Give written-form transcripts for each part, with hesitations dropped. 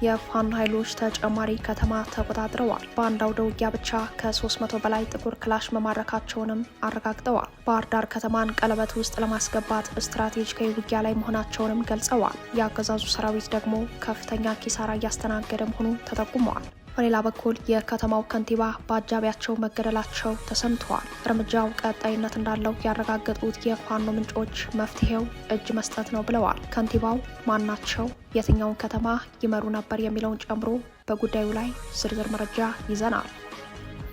የፋኖ ኃይሎች ተጨማሪ ከተማ ተቆጣጥረዋል። በአንድ አውደ ውጊያ ብቻ ከ300 በላይ ጥቁር ክላሽ መማረካቸውንም አረጋግጠዋል። ባህር ዳር ከተማን ቀለበት ውስጥ ለማስገባት ስትራቴጂካዊ ውጊያ ላይ መሆናቸውንም ገልጸዋል። የአገዛዙ ሰራዊት ደግሞ ከፍተኛ ኪሳራ እያስተናገደ መሆኑ ተጠቁመዋል። በሌላ በኩል የከተማው ከንቲባ በአጃቢያቸው መገደላቸው ተሰምተዋል። እርምጃው ቀጣይነት እንዳለው ያረጋገጡት የፋኖ ምንጮች መፍትሄው እጅ መስጠት ነው ብለዋል። ከንቲባው ማናቸው፣ የትኛውን ከተማ ይመሩ ነበር የሚለውን ጨምሮ በጉዳዩ ላይ ዝርዝር መረጃ ይዘናል።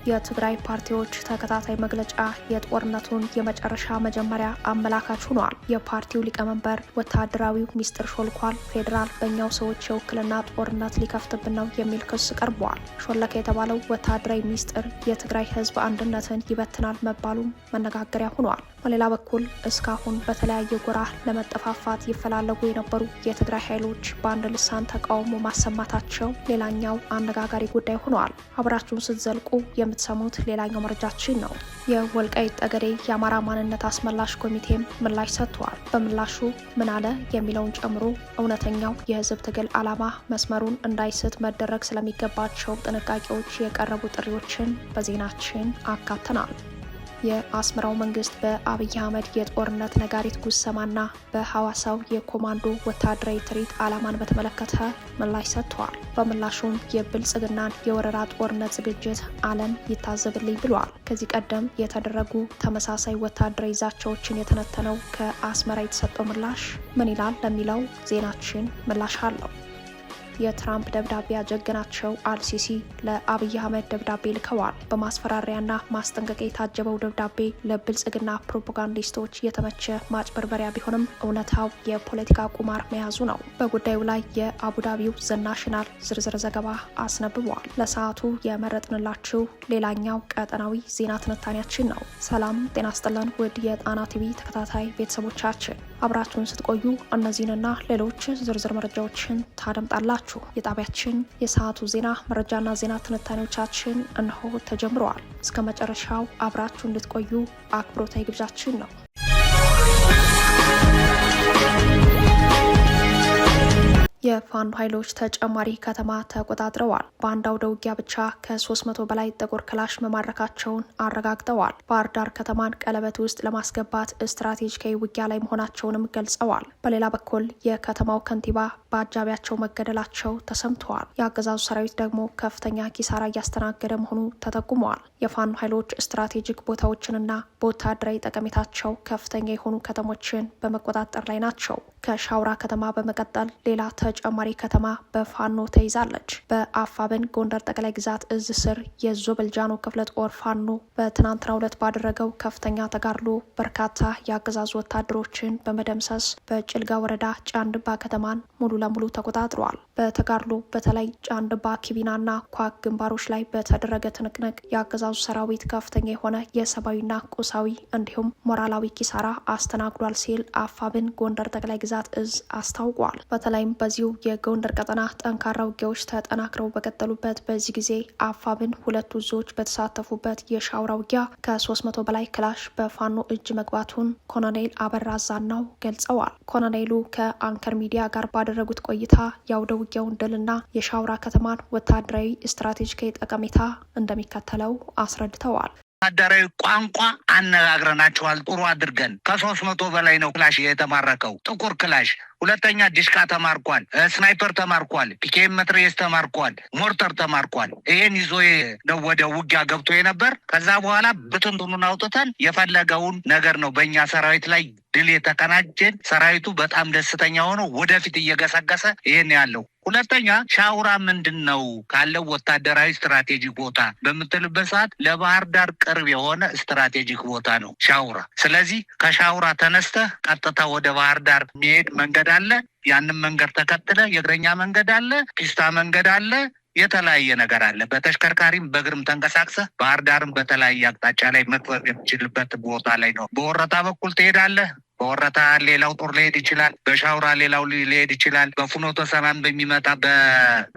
የትግራይ ፓርቲዎች ተከታታይ መግለጫ የጦርነቱን የመጨረሻ መጀመሪያ አመላካች ሆኗል። የፓርቲው ሊቀመንበር ወታደራዊው ሚስጥር ሾልኳል፣ ፌዴራል በእኛው ሰዎች የውክልና ጦርነት ሊከፍትብን ነው የሚል ክስ ቀርበዋል። ሾለከ የተባለው ወታደራዊ ሚስጥር የትግራይ ሕዝብ አንድነትን ይበትናል መባሉም መነጋገሪያ ሆኗል። በሌላ በኩል እስካሁን በተለያየ ጎራ ለመጠፋፋት ይፈላለጉ የነበሩ የትግራይ ኃይሎች በአንድ ልሳን ተቃውሞ ማሰማታቸው ሌላኛው አነጋጋሪ ጉዳይ ሆኗል። አብራችሁን ስትዘልቁ የምትሰሙት ሌላኛው መረጃችን ነው። የወልቃይት ጠገዴ የአማራ ማንነት አስመላሽ ኮሚቴም ምላሽ ሰጥቷል። በምላሹ ምን አለ የሚለውን ጨምሮ እውነተኛው የህዝብ ትግል ዓላማ መስመሩን እንዳይስት መደረግ ስለሚገባቸው ጥንቃቄዎች የቀረቡ ጥሪዎችን በዜናችን አካተናል። የአስመራው መንግስት በአብይ አህመድ የጦርነት ነጋሪት ጉሰማና በሐዋሳው የኮማንዶ ወታደራዊ ትርኢት ዓላማን በተመለከተ ምላሽ ሰጥቷል። በምላሹም የብልጽግናን የወረራ ጦርነት ዝግጅት ዓለም ይታዘብልኝ ብሏል። ከዚህ ቀደም የተደረጉ ተመሳሳይ ወታደራዊ ዛቻዎችን የተነተነው ከአስመራ የተሰጠው ምላሽ ምን ይላል ለሚለው ዜናችን ምላሽ አለው። የትራምፕ ደብዳቤ ያጀገናቸው አልሲሲ ለአብይ አህመድ ደብዳቤ ልከዋል። በማስፈራሪያና ማስጠንቀቂያ የታጀበው ደብዳቤ ለብልጽግና ፕሮፓጋንዲስቶች የተመቸ ማጭበርበሪያ ቢሆንም እውነታው የፖለቲካ ቁማር መያዙ ነው። በጉዳዩ ላይ የአቡዳቢው ዘናሽናል ዝርዝር ዘገባ አስነብቧል። ለሰዓቱ የመረጥንላችሁ ሌላኛው ቀጠናዊ ዜና ትንታኔያችን ነው። ሰላም ጤና ስጥልን ውድ የጣና ቲቪ ተከታታይ ቤተሰቦቻችን፣ አብራችሁን ስትቆዩ እነዚህንና ሌሎች ዝርዝር መረጃዎችን ታደምጣላችሁ። የጣቢያችን የሰዓቱ ዜና መረጃና ዜና ትንታኔዎቻችን እነሆ ተጀምረዋል። እስከ መጨረሻው አብራችሁ እንድትቆዩ አክብሮታዊ ግብዣችን ነው። የፋኖ ኃይሎች ተጨማሪ ከተማ ተቆጣጥረዋል። በአንድ አውደ ውጊያ ብቻ ከ300 በላይ ጥቁር ክላሽ መማረካቸውን አረጋግጠዋል። ባህር ዳር ከተማን ቀለበት ውስጥ ለማስገባት ስትራቴጂካዊ ውጊያ ላይ መሆናቸውንም ገልጸዋል። በሌላ በኩል የከተማው ከንቲባ በአጃቢያቸው መገደላቸው ተሰምተዋል። የአገዛዙ ሰራዊት ደግሞ ከፍተኛ ኪሳራ እያስተናገደ መሆኑ ተጠቁመዋል። የፋኖ ኃይሎች ስትራቴጂክ ቦታዎችንና በወታደራዊ ጠቀሜታቸው ከፍተኛ የሆኑ ከተሞችን በመቆጣጠር ላይ ናቸው። ከሻውራ ከተማ በመቀጠል ሌላ ተጨማሪ ከተማ በፋኖ ተይዛለች። በአፋብን ጎንደር ጠቅላይ ግዛት እዝ ስር የዞበልጃኖ ክፍለ ጦር ፋኖ በትናንትናው ዕለት ባደረገው ከፍተኛ ተጋድሎ በርካታ የአገዛዙ ወታደሮችን በመደምሰስ በጭልጋ ወረዳ ጫንድባ ከተማን ሙሉ ለሙሉ ተቆጣጥሯል። በተጋድሎ በተለይ ጫንድባ፣ ኪቢናና ኳክ ግንባሮች ላይ በተደረገ ትንቅንቅ የአገዛዙ ሰራዊት ከፍተኛ የሆነ የሰብአዊና ቁሳዊ እንዲሁም ሞራላዊ ኪሳራ አስተናግዷል ሲል አፋብን ጎንደር ጠቅላይ ግዛት እዝ አስታውቋል። በተለይም በዚሁ የጎንደር ቀጠና ጠንካራ ውጊያዎች ተጠናክረው በቀጠሉበት በዚህ ጊዜ አፋብን ሁለቱ እዞች በተሳተፉበት የሻውራ ውጊያ ከ300 በላይ ክላሽ በፋኖ እጅ መግባቱን ኮሎኔል አበራ ዛናው ገልጸዋል። ኮሎኔሉ ከአንከር ሚዲያ ጋር ባደረጉት ቆይታ የአውደ ውጊያውን ድልና የሻውራ ከተማን ወታደራዊ ስትራቴጂካዊ ጠቀሜታ እንደሚከተለው አስረድተዋል። ወታደራዊ ቋንቋ አነጋግረናቸዋል። ጥሩ አድርገን ከ300 በላይ ነው ክላሽ የተማረከው። ጥቁር ክላሽ፣ ሁለተኛ ዲሽቃ ተማርኳል፣ ስናይፐር ተማርኳል፣ ፒኬም መትረየስ ተማርኳል፣ ሞርተር ተማርኳል። ይሄን ይዞ ነው ወደ ውጊያ ገብቶ የነበር። ከዛ በኋላ ብትንትኑን አውጥተን የፈለገውን ነገር ነው በእኛ ሰራዊት ላይ ድል የተቀናጀን። ሰራዊቱ በጣም ደስተኛ ሆኖ ወደፊት እየገሰገሰ ይሄን ያለው። ሁለተኛ ሻውራ ምንድን ነው ካለው ወታደራዊ ስትራቴጂክ ቦታ በምትልበት ሰዓት ለባህር ዳር ቅርብ የሆነ ስትራቴጂክ ቦታ ነው ሻውራ። ስለዚህ ከሻውራ ተነስተህ ቀጥታ ወደ ባህር ዳር የሚሄድ መንገድ አለ። ያንን መንገድ ተከትለ የእግረኛ መንገድ አለ፣ ፒስታ መንገድ አለ፣ የተለያየ ነገር አለ። በተሽከርካሪም በእግርም ተንቀሳቅሰህ ባህር ዳርም በተለያየ አቅጣጫ ላይ መጥወር የምችልበት ቦታ ላይ ነው። በወረታ በኩል ትሄዳለህ፣ በወረታ ሌላው ጦር ሊሄድ ይችላል፣ በሻውራ ሌላው ሊሄድ ይችላል። በፍኖተ ሰላም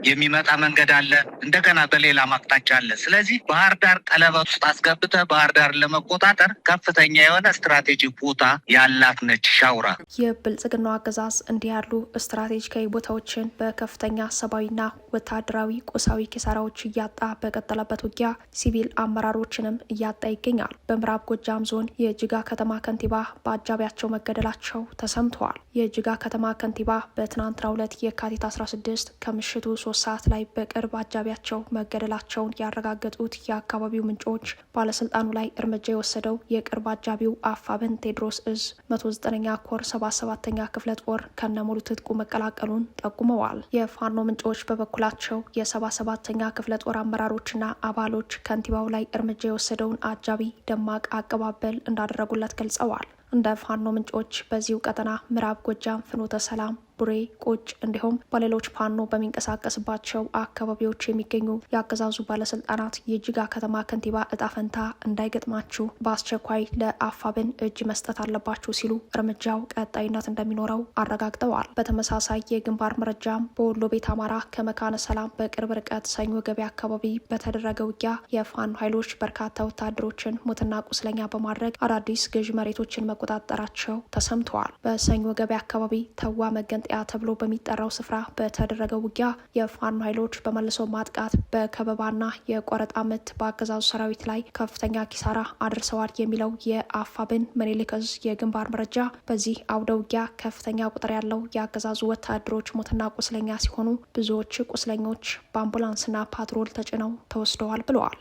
የሚመጣ መንገድ አለ፣ እንደገና በሌላ አቅጣጫ አለ። ስለዚህ ባህር ዳር ቀለበት ውስጥ አስገብተህ ባህር ዳርን ለመቆጣጠር ከፍተኛ የሆነ ስትራቴጂክ ቦታ ያላት ነች ሻውራ። የብልጽግናው አገዛዝ እንዲህ ያሉ ስትራቴጂካዊ ቦታዎችን በከፍተኛ ሰብአዊና ወታደራዊ ቁሳዊ ኪሳራዎች እያጣ በቀጠለበት ውጊያ ሲቪል አመራሮችንም እያጣ ይገኛል። በምዕራብ ጎጃም ዞን የጅጋ ከተማ ከንቲባ በአጃቢያቸው መገደላቸው ተሰምተዋል። የጅጋ ከተማ ከንቲባ በትናንትናው ዕለት የካቲት 16 ከምሽቱ 3 ሰዓት ላይ በቅርብ አጃቢያቸው መገደላቸውን ያረጋገጡት የአካባቢው ምንጮች ባለስልጣኑ ላይ እርምጃ የወሰደው የቅርብ አጃቢው አፋብን ቴዎድሮስ እዝ 109ኛ ኮር 77ኛ ክፍለ ጦር ከነሙሉ ትጥቁ መቀላቀሉን ጠቁመዋል። የፋኖ ምንጮች በበኩላቸው የ77ኛ ክፍለ ጦር አመራሮችና አባሎች ከንቲባው ላይ እርምጃ የወሰደውን አጃቢ ደማቅ አቀባበል እንዳደረጉለት ገልጸዋል። እንደ ፋኖ ምንጮች በዚሁ ቀጠና ምዕራብ ጎጃም ፍኖተ ሰላም፣ ቡሬ፣ ቁጭ እንዲሁም በሌሎች ፋኖ በሚንቀሳቀስባቸው አካባቢዎች የሚገኙ የአገዛዙ ባለስልጣናት የጅጋ ከተማ ከንቲባ እጣ ፈንታ እንዳይገጥማችሁ በአስቸኳይ ለአፋብን እጅ መስጠት አለባችሁ ሲሉ እርምጃው ቀጣይነት እንደሚኖረው አረጋግጠዋል። በተመሳሳይ የግንባር መረጃም በወሎ ቤት አማራ ከመካነ ሰላም በቅርብ ርቀት ሰኞ ገበያ አካባቢ በተደረገ ውጊያ የፋኖ ኃይሎች በርካታ ወታደሮችን ሞትና ቁስለኛ በማድረግ አዳዲስ ገዥ መሬቶችን መቆጣጠራቸው ተሰምተዋል። በሰኞ ገበያ አካባቢ ተዋ መገንጠያ ተብሎ በሚጠራው ስፍራ በተደረገው ውጊያ የፋኖ ኃይሎች በመልሶ ማጥቃት በከበባና የቆረጣ ምት በአገዛዙ ሰራዊት ላይ ከፍተኛ ኪሳራ አድርሰዋል የሚለው የአፋብን ምኒልክ ዕዝ የግንባር መረጃ በዚህ አውደ ውጊያ ከፍተኛ ቁጥር ያለው የአገዛዙ ወታደሮች ሞትና ቁስለኛ ሲሆኑ ብዙዎች ቁስለኞች በአምቡላንስና ፓትሮል ተጭነው ተወስደዋል ብለዋል።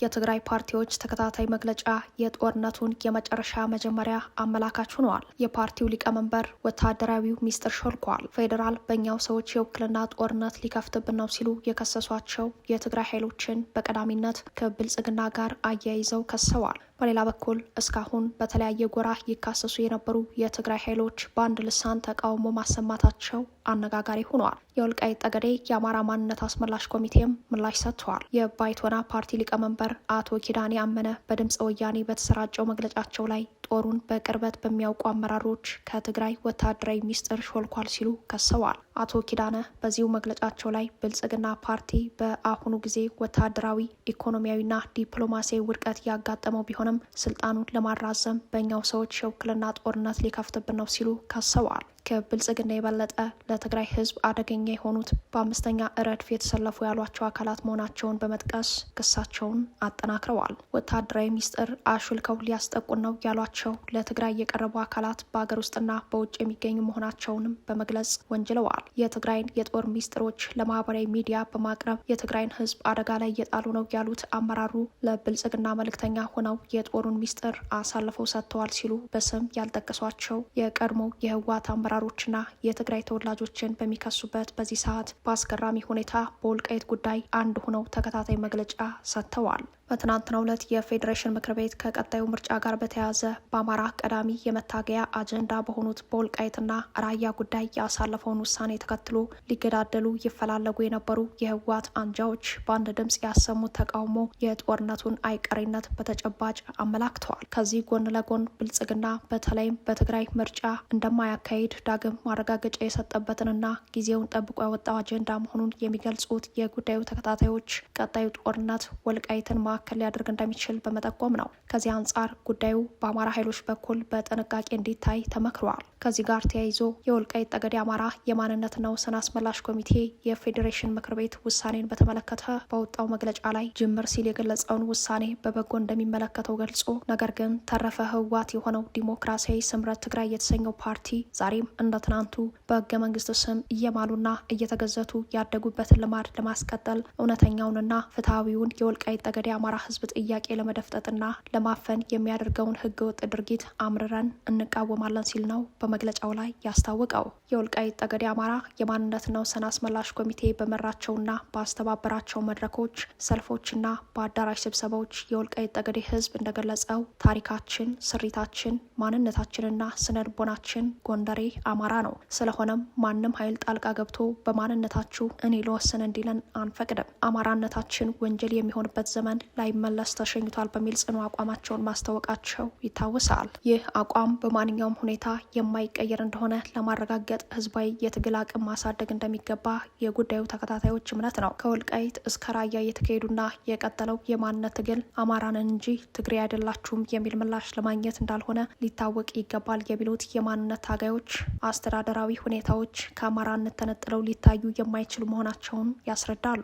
የትግራይ ፓርቲዎች ተከታታይ መግለጫ የጦርነቱን የመጨረሻ መጀመሪያ አመላካች ሆነዋል። የፓርቲው ሊቀመንበር ወታደራዊው ሚስጥር ሾልኳል። ፌዴራል በእኛው ሰዎች የውክልና ጦርነት ሊከፍትብን ነው ሲሉ የከሰሷቸው የትግራይ ኃይሎችን በቀዳሚነት ከብልጽግና ጋር አያይዘው ከሰዋል። በሌላ በኩል እስካሁን በተለያየ ጎራ ይካሰሱ የነበሩ የትግራይ ኃይሎች በአንድ ልሳን ተቃውሞ ማሰማታቸው አነጋጋሪ ሆኗል። የወልቃይት ጠገዴ የአማራ ማንነት አስመላሽ ኮሚቴም ምላሽ ሰጥተዋል። የባይቶና ፓርቲ ሊቀመንበር አቶ ኪዳኔ አመነ በድምፀ ወያኔ በተሰራጨው መግለጫቸው ላይ ጦሩን በቅርበት በሚያውቁ አመራሮች ከትግራይ ወታደራዊ ሚስጥር ሾልኳል ሲሉ ከሰዋል። አቶ ኪዳነ በዚሁ መግለጫቸው ላይ ብልጽግና ፓርቲ በአሁኑ ጊዜ ወታደራዊ፣ ኢኮኖሚያዊና ዲፕሎማሲያዊ ውድቀት ያጋጠመው ቢሆንም ስልጣኑን ለማራዘም በእኛው ሰዎች የውክልና ጦርነት ሊከፍትብን ነው ሲሉ ከሰዋል። ከብልጽግና የበለጠ ለትግራይ ሕዝብ አደገኛ የሆኑት በአምስተኛ ረድፍ የተሰለፉ ያሏቸው አካላት መሆናቸውን በመጥቀስ ክሳቸውን አጠናክረዋል። ወታደራዊ ሚስጥር አሹልከው ሊያስጠቁን ነው ያሏቸው ለትግራይ የቀረቡ አካላት በአገር ውስጥና በውጭ የሚገኙ መሆናቸውንም በመግለጽ ወንጅለዋል። የትግራይን የጦር ሚስጥሮች ለማህበራዊ ሚዲያ በማቅረብ የትግራይን ሕዝብ አደጋ ላይ እየጣሉ ነው ያሉት አመራሩ ለብልጽግና መልእክተኛ ሆነው የጦሩን ሚስጥር አሳልፈው ሰጥተዋል ሲሉ በስም ያልጠቀሷቸው የቀድሞ የህወሓት አመራሮችና የትግራይ ተወላጆችን በሚከሱበት በዚህ ሰዓት በአስገራሚ ሁኔታ በወልቃይት ጉዳይ አንድ ሆነው ተከታታይ መግለጫ ሰጥተዋል። በትናንትናው ዕለት የፌዴሬሽን ምክር ቤት ከቀጣዩ ምርጫ ጋር በተያያዘ በአማራ ቀዳሚ የመታገያ አጀንዳ በሆኑት በወልቃይትና ራያ ጉዳይ ያሳለፈውን ውሳኔ ተከትሎ ሊገዳደሉ ይፈላለጉ የነበሩ የህወሓት አንጃዎች በአንድ ድምፅ ያሰሙት ተቃውሞ የጦርነቱን አይቀሬነት በተጨባጭ አመላክተዋል። ከዚህ ጎን ለጎን ብልጽግና በተለይም በትግራይ ምርጫ እንደማያካሂድ ዳግም ማረጋገጫ የሰጠበትንና ጊዜውን ጠብቆ ያወጣው አጀንዳ መሆኑን የሚገልጹት የጉዳዩ ተከታታዮች ቀጣዩ ጦርነት ወልቃይትን ማዕከል ሊያደርግ እንደሚችል በመጠቆም ነው። ከዚህ አንጻር ጉዳዩ በአማራ ኃይሎች በኩል በጥንቃቄ እንዲታይ ተመክሯል። ከዚህ ጋር ተያይዞ የወልቃይት ጠገዴ አማራ የማንነትና ወሰን አስመላሽ ኮሚቴ የፌዴሬሽን ምክር ቤት ውሳኔን በተመለከተ በወጣው መግለጫ ላይ ጅምር ሲል የገለጸውን ውሳኔ በበጎ እንደሚመለከተው ገልጾ ነገር ግን ተረፈ ህወሓት የሆነው ዲሞክራሲያዊ ስምረት ትግራይ የተሰኘው ፓርቲ ዛሬም እንደ ትናንቱ በህገ መንግስት ስም እየማሉና እየተገዘቱ ያደጉበትን ልማድ ለማስቀጠል እውነተኛውንና ፍትሐዊውን የወልቃይት ጠገዴ አማራ ህዝብ ጥያቄ ለመደፍጠጥና ለማፈን የሚያደርገውን ህገወጥ ድርጊት አምርረን እንቃወማለን ሲል ነው በመግለጫው ላይ ያስታወቀው። የወልቃይት ጠገዴ አማራ የማንነትና ወሰን አስመላሽ ኮሚቴ በመራቸውና ባስተባበራቸው መድረኮች፣ ሰልፎችና በአዳራሽ ስብሰባዎች የወልቃይት ጠገዴ ህዝብ እንደገለጸው ታሪካችን፣ ስሪታችን፣ ማንነታችንና ስነልቦናችን ጎንደሬ አማራ ነው። ስለሆነም ማንም ኃይል ጣልቃ ገብቶ በማንነታችሁ እኔ ልወስን እንዲለን አንፈቅድም። አማራነታችን ወንጀል የሚሆንበት ዘመን ላይመለስ ተሸኝቷል በሚል ጽኑ አቋማቸውን ማስታወቃቸው ይታወሳል። ይህ አቋም በማንኛውም ሁኔታ የማይቀየር እንደሆነ ለማረጋገጥ ህዝባዊ የትግል አቅም ማሳደግ እንደሚገባ የጉዳዩ ተከታታዮች እምነት ነው። ከወልቃይት እስከ ራያ የተካሄዱና የቀጠለው የማንነት ትግል አማራንን እንጂ ትግሬ አይደላችሁም የሚል ምላሽ ለማግኘት እንዳልሆነ ሊታወቅ ይገባል የሚሉት የማንነት ታጋዮች አስተዳደራዊ ሁኔታዎች ከአማራነት ተነጥለው ሊታዩ የማይችሉ መሆናቸውን ያስረዳሉ።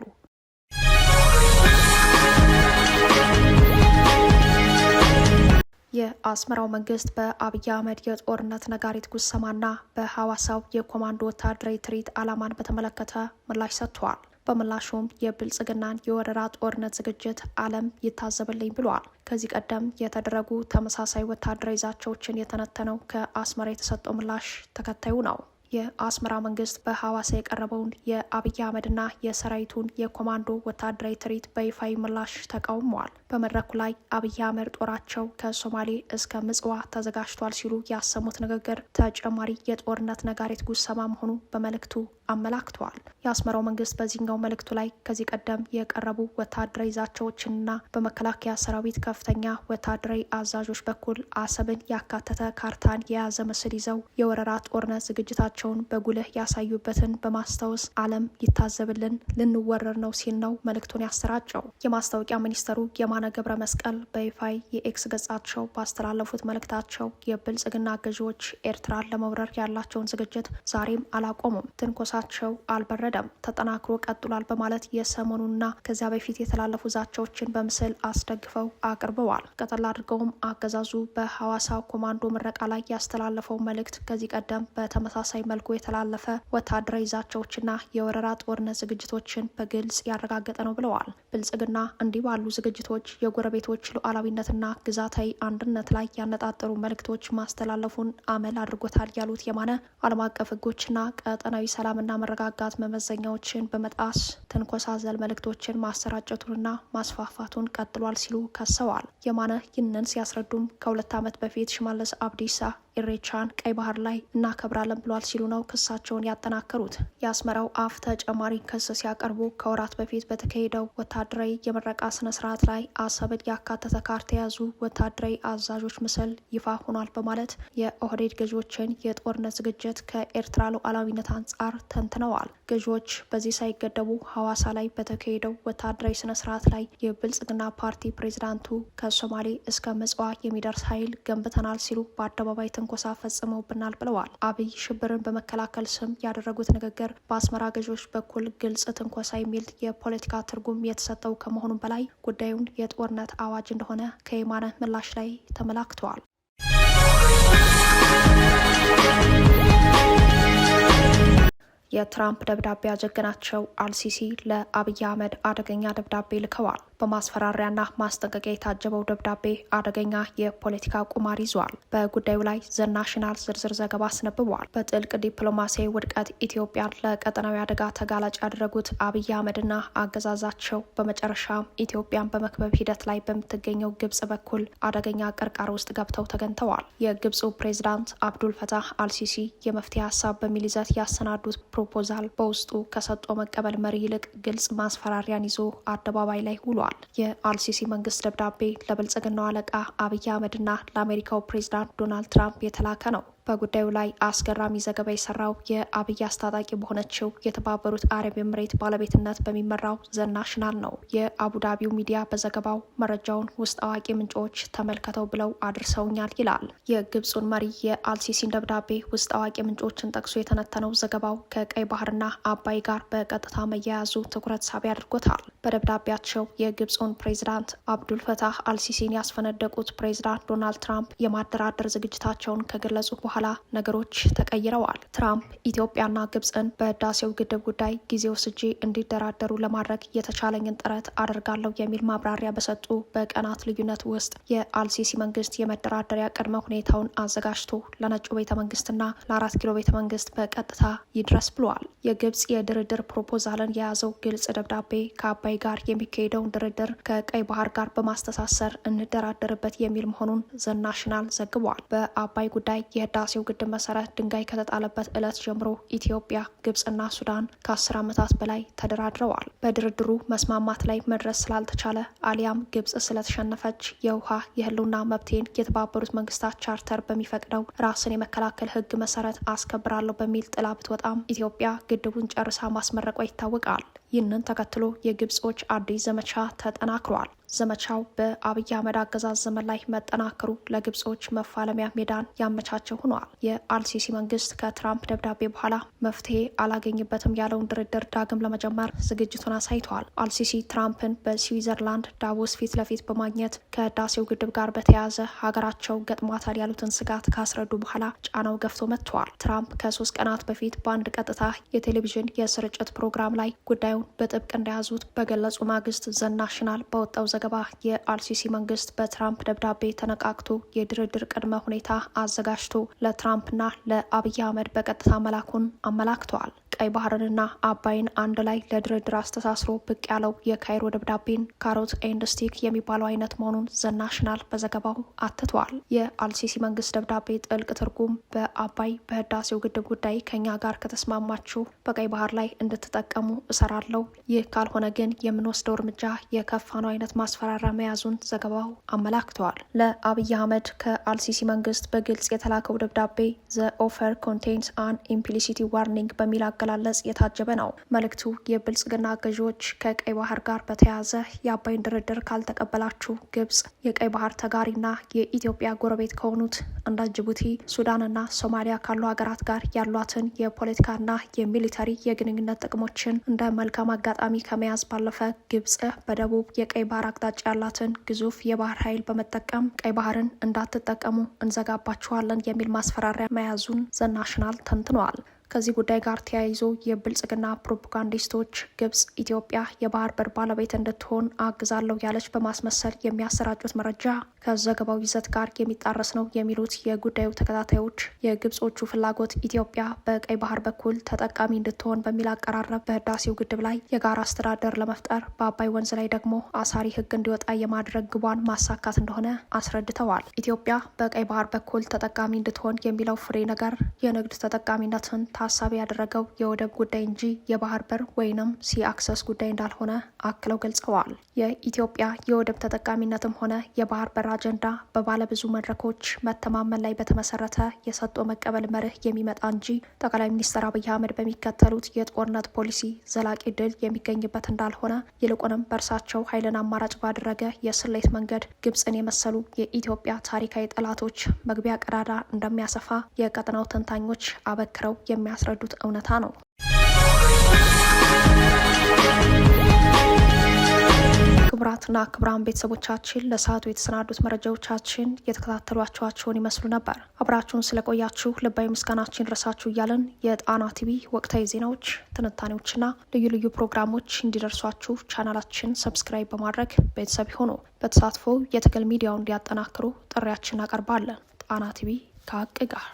የአስመራው መንግስት በአብይ አህመድ የጦርነት ነጋሪት ጉሰማና በሐዋሳው የኮማንዶ ወታደራዊ ትርኢት ዓላማን በተመለከተ ምላሽ ሰጥቷል። በምላሹም የብልጽግናን የወረራ ጦርነት ዝግጅት ዓለም ይታዘብልኝ ብሏል። ከዚህ ቀደም የተደረጉ ተመሳሳይ ወታደራዊ ዛቻዎችን የተነተነው ከአስመራ የተሰጠው ምላሽ ተከታዩ ነው። የአስመራ መንግስት በሐዋሳ የቀረበውን የአብይ አህመድና የሰራዊቱን የኮማንዶ ወታደራዊ ትርኢት በይፋዊ ምላሽ ተቃውመዋል። በመድረኩ ላይ አብይ አህመድ ጦራቸው ከሶማሌ እስከ ምጽዋ ተዘጋጅቷል ሲሉ ያሰሙት ንግግር ተጨማሪ የጦርነት ነጋሪት ጉሰማ መሆኑ በመልእክቱ አመላክተዋል። የአስመራው መንግስት በዚህኛው መልእክቱ ላይ ከዚህ ቀደም የቀረቡ ወታደራዊ ዛቻዎችንና በመከላከያ ሰራዊት ከፍተኛ ወታደራዊ አዛዦች በኩል አሰብን ያካተተ ካርታን የያዘ ምስል ይዘው የወረራ ጦርነት ዝግጅታቸውን በጉልህ ያሳዩበትን በማስታወስ ዓለም ይታዘብልን ልንወረር ነው ሲል ነው መልእክቱን ያሰራጨው። የማስታወቂያ ሚኒስተሩ የማነ ገብረ መስቀል በይፋይ የኤክስ ገጻቸው ባስተላለፉት መልእክታቸው የብልጽግና ገዢዎች ኤርትራን ለመውረር ያላቸውን ዝግጅት ዛሬም አላቆሙም፣ ትንኮሳቸው አልበረደም፣ ተጠናክሮ ቀጥሏል በማለት የሰሞኑና ከዚያ በፊት የተላለፉ ዛቻዎችን በምስል አስደግፈው አቅርበዋል። ቀጠል አድርገውም አገዛዙ በሐዋሳ ኮማንዶ ምረቃ ላይ ያስተላለፈው መልእክት ከዚህ ቀደም በተመሳሳይ መልኩ የተላለፈ ወታደራዊ ዛቻዎችና የወረራ ጦርነት ዝግጅቶችን በግልጽ ያረጋገጠ ነው ብለዋል። ብልጽግና እንዲህ ባሉ ዝግጅቶች የጎረቤቶች ሉዓላዊነትና ግዛታዊ አንድነት ላይ ያነጣጠሩ መልእክቶች ማስተላለፉን አመል አድርጎታል ያሉት የማነ ዓለም አቀፍ ሕጎችና ቀጠናዊ ሰላምና መረጋጋት መመዘኛዎችን በመጣስ ትንኮሳ ዘል መልእክቶችን ማሰራጨቱንና ማስፋፋቱን ቀጥሏል ሲሉ ከሰዋል። የማነ ይህንን ሲያስረዱም ከ2 ዓመት በፊት ሽመልስ አብዲሳ ኢሬቻን ቀይ ባህር ላይ እናከብራለን ብሏል ሲሉ ነው ክሳቸውን ያጠናከሩት። የአስመራው አፍ ተጨማሪ ክስ ሲያቀርቡ ከወራት በፊት በተካሄደው ወታደራዊ የምረቃ ስነስርዓት ላይ አሰብን ያካተተ ካርታ የያዙ ወታደራዊ አዛዦች ምስል ይፋ ሆኗል በማለት የኦህዴድ ገዢዎችን የጦርነት ዝግጅት ከኤርትራ ሉዓላዊነት አንጻር ተንትነዋል። ገዢዎች በዚህ ሳይገደቡ ሐዋሳ ላይ በተካሄደው ወታደራዊ ስነስርዓት ላይ የብልጽግና ፓርቲ ፕሬዚዳንቱ ከሶማሌ እስከ ምጽዋ የሚደርስ ኃይል ገንብተናል ሲሉ በአደባባይ ትንኮሳ ፈጽመውብናል ብለዋል። አብይ ሽብርን በመከላከል ስም ያደረጉት ንግግር በአስመራ ገዢዎች በኩል ግልጽ ትንኮሳ የሚል የፖለቲካ ትርጉም የተሰጠው ከመሆኑም በላይ ጉዳዩን የጦርነት አዋጅ እንደሆነ ከየማነ ምላሽ ላይ ተመላክተዋል። የትራምፕ ደብዳቤ ያጀገናቸው አልሲሲ ለአብይ አህመድ አደገኛ ደብዳቤ ልከዋል። በማስፈራሪያና ማስጠንቀቂያ የታጀበው ደብዳቤ አደገኛ የፖለቲካ ቁማር ይዟል። በጉዳዩ ላይ ዘናሽናል ዝርዝር ዘገባ አስነብቧል። በጥልቅ ዲፕሎማሲያዊ ውድቀት ኢትዮጵያን ለቀጠናዊ አደጋ ተጋላጭ ያደረጉት አብይ አህመድና አገዛዛቸው በመጨረሻም ኢትዮጵያን በመክበብ ሂደት ላይ በምትገኘው ግብጽ በኩል አደገኛ ቅርቃር ውስጥ ገብተው ተገኝተዋል። የግብፁ ፕሬዚዳንት አብዱል ፈታህ አልሲሲ የመፍትሄ ሀሳብ በሚል ይዘት ያሰናዱት ፕሮፖዛል በውስጡ ከሰጥቶ መቀበል መሪ ይልቅ ግልጽ ማስፈራሪያን ይዞ አደባባይ ላይ ውሏል። የአልሲሲ መንግስት ደብዳቤ ለብልጽግናው አለቃ አብይ አህመድና ለአሜሪካው ፕሬዚዳንት ዶናልድ ትራምፕ የተላከ ነው። በጉዳዩ ላይ አስገራሚ ዘገባ የሰራው የአብይ አስታጣቂ በሆነችው የተባበሩት አረብ ኤምሬት ባለቤትነት በሚመራው ዘናሽናል ነው። የአቡዳቢው ሚዲያ በዘገባው መረጃውን ውስጥ አዋቂ ምንጮች ተመልከተው ብለው አድርሰውኛል ይላል። የግብፁን መሪ የአልሲሲን ደብዳቤ ውስጥ አዋቂ ምንጮችን ጠቅሶ የተነተነው ዘገባው ከቀይ ባህርና አባይ ጋር በቀጥታ መያያዙ ትኩረት ሳቢ አድርጎታል። በደብዳቤያቸው የግብፁን ፕሬዚዳንት አብዱል ፈታህ አልሲሲን ያስፈነደቁት ፕሬዚዳንት ዶናልድ ትራምፕ የማደራደር ዝግጅታቸውን ከገለጹ በኋላ ነገሮች ተቀይረዋል። ትራምፕ ኢትዮጵያና ግብፅን በህዳሴው ግድብ ጉዳይ ጊዜ ወስጄ እንዲደራደሩ ለማድረግ የተቻለኝን ጥረት አደርጋለሁ የሚል ማብራሪያ በሰጡ በቀናት ልዩነት ውስጥ የአልሲሲ መንግስት የመደራደሪያ ቅድመ ሁኔታውን አዘጋጅቶ ለነጩ ቤተ መንግስትና ለ4 ኪሎ ቤተ መንግስት በቀጥታ ይድረስ ብሏል። የግብፅ የድርድር ፕሮፖዛልን የያዘው ግልጽ ደብዳቤ ከአባይ ጋር የሚካሄደውን ድርድር ከቀይ ባህር ጋር በማስተሳሰር እንደራደርበት የሚል መሆኑን ዘናሽናል ዘግቧል። በአባይ ጉዳይ የህዳሴው ግድብ መሰረት ድንጋይ ከተጣለበት ዕለት ጀምሮ ኢትዮጵያ፣ ግብጽና ሱዳን ከ10 ዓመታት በላይ ተደራድረዋል። በድርድሩ መስማማት ላይ መድረስ ስላልተቻለ አሊያም ግብጽ ስለተሸነፈች የውሃ የህልውና መብቴን የተባበሩት መንግስታት ቻርተር በሚፈቅደው ራስን የመከላከል ህግ መሰረት አስከብራለሁ በሚል ጥላ ብትወጣም ኢትዮጵያ ግድቡን ጨርሳ ማስመረቋ ይታወቃል። ይህንን ተከትሎ የግብጾች አዲስ ዘመቻ ተጠናክሯል። ዘመቻው በአብይ አህመድ አገዛዝ ዘመን ላይ መጠናከሩ ለግብጾች መፋለሚያ ሜዳን ያመቻቸው ሆኗል። የአልሲሲ መንግስት ከትራምፕ ደብዳቤ በኋላ መፍትሄ አላገኝበትም ያለውን ድርድር ዳግም ለመጀመር ዝግጅቱን አሳይተዋል። አልሲሲ ትራምፕን በስዊዘርላንድ ዳቮስ ፊት ለፊት በማግኘት ከህዳሴው ግድብ ጋር በተያያዘ ሀገራቸው ገጥሟታል ያሉትን ስጋት ካስረዱ በኋላ ጫናው ገፍቶ መጥተዋል። ትራምፕ ከ3 ቀናት በፊት በአንድ ቀጥታ የቴሌቪዥን የስርጭት ፕሮግራም ላይ ጉዳዩን በጥብቅ እንደያዙት በገለጹ ማግስት ዘናሽናል በወጣው ዘገባ የአልሲሲ መንግስት በትራምፕ ደብዳቤ ተነቃቅቶ የድርድር ቅድመ ሁኔታ አዘጋጅቶ ለትራምፕና ለአብይ አህመድ በቀጥታ መላኩን አመላክተዋል። ቀይ ባህርንና አባይን አንድ ላይ ለድርድር አስተሳስሮ ብቅ ያለው የካይሮ ደብዳቤን ካሮት ኤንድ ስቲክ የሚባለው አይነት መሆኑን ዘናሽናል በዘገባው አትቷል። የአልሲሲ መንግስት ደብዳቤ ጥልቅ ትርጉም በአባይ በህዳሴው ግድብ ጉዳይ ከኛ ጋር ከተስማማችሁ በቀይ ባህር ላይ እንድትጠቀሙ እሰራለሁ፣ ይህ ካልሆነ ግን የምንወስደው እርምጃ የከፋ ነው አይነት ማስፈራሪያ መያዙን ዘገባው አመላክተዋል። ለአብይ አህመድ ከአልሲሲ መንግስት በግልጽ የተላከው ደብዳቤ ዘ ኦፈር ኮንቴንስ አን ኢምፕሊሲቲ ዋርኒንግ በሚል አገላለጽ የታጀበ ነው። መልእክቱ የብልጽግና ገዢዎች ከቀይ ባህር ጋር በተያያዘ የአባይን ድርድር ካልተቀበላችሁ ግብጽ የቀይ ባህር ተጋሪና የኢትዮጵያ ጎረቤት ከሆኑት እንደ ጅቡቲ፣ ሱዳንና ሶማሊያ ካሉ ሀገራት ጋር ያሏትን የፖለቲካና የሚሊተሪ የግንኙነት ጥቅሞችን እንደ መልካም አጋጣሚ ከመያዝ ባለፈ ግብጽ በደቡብ የቀይ ባህር አቅጣጫ ያላትን ግዙፍ የባህር ኃይል በመጠቀም ቀይ ባህርን እንዳትጠቀሙ እንዘጋባችኋለን የሚል ማስፈራሪያ መያዙን ዘናሽናል ተንትነዋል። ከዚህ ጉዳይ ጋር ተያይዞ የብልጽግና ፕሮፓጋንዲስቶች ግብጽ ኢትዮጵያ የባህር በር ባለቤት እንድትሆን አግዛለሁ ያለች በማስመሰል የሚያሰራጩት መረጃ ከዘገባው ይዘት ጋር የሚጣረስ ነው የሚሉት የጉዳዩ ተከታታዮች የግብጾቹ ፍላጎት ኢትዮጵያ በቀይ ባህር በኩል ተጠቃሚ እንድትሆን በሚል አቀራረብ በህዳሴው ግድብ ላይ የጋራ አስተዳደር ለመፍጠር በአባይ ወንዝ ላይ ደግሞ አሳሪ ህግ እንዲወጣ የማድረግ ግቧን ማሳካት እንደሆነ አስረድተዋል። ኢትዮጵያ በቀይ ባህር በኩል ተጠቃሚ እንድትሆን የሚለው ፍሬ ነገር የንግድ ተጠቃሚነትን ታሳቢ ያደረገው የወደብ ጉዳይ እንጂ የባህር በር ወይንም ሲ አክሰስ ጉዳይ እንዳልሆነ አክለው ገልጸዋል። የኢትዮጵያ የወደብ ተጠቃሚነትም ሆነ የባህር በር አጀንዳ በባለብዙ መድረኮች መተማመን ላይ በተመሰረተ የሰጥቶ መቀበል መርህ የሚመጣ እንጂ ጠቅላይ ሚኒስትር አብይ አህመድ በሚከተሉት የጦርነት ፖሊሲ ዘላቂ ድል የሚገኝበት እንዳልሆነ ይልቁንም በእርሳቸው ኃይልን አማራጭ ባደረገ የስሌት መንገድ ግብጽን የመሰሉ የኢትዮጵያ ታሪካዊ ጠላቶች መግቢያ ቀዳዳ እንደሚያሰፋ የቀጠናው ተንታኞች አበክረው የሚያስረዱት እውነታ ነው። ክቡራትና ክቡራን ቤተሰቦቻችን ለሰዓቱ የተሰናዱት መረጃዎቻችን የተከታተሏቸዋቸውን ይመስሉ ነበር። አብራችሁን ስለቆያችሁ ልባዊ ምስጋናችን ድረሳችሁ እያለን የጣና ቲቪ ወቅታዊ ዜናዎች፣ ትንታኔዎችና ልዩ ልዩ ፕሮግራሞች እንዲደርሷችሁ ቻናላችን ሰብስክራይብ በማድረግ ቤተሰብ ሆኑ። በተሳትፎ የትግል ሚዲያውን እንዲያጠናክሩ ጥሪያችን እናቀርባለን። ጣና ቲቪ ከሀቅ ጋር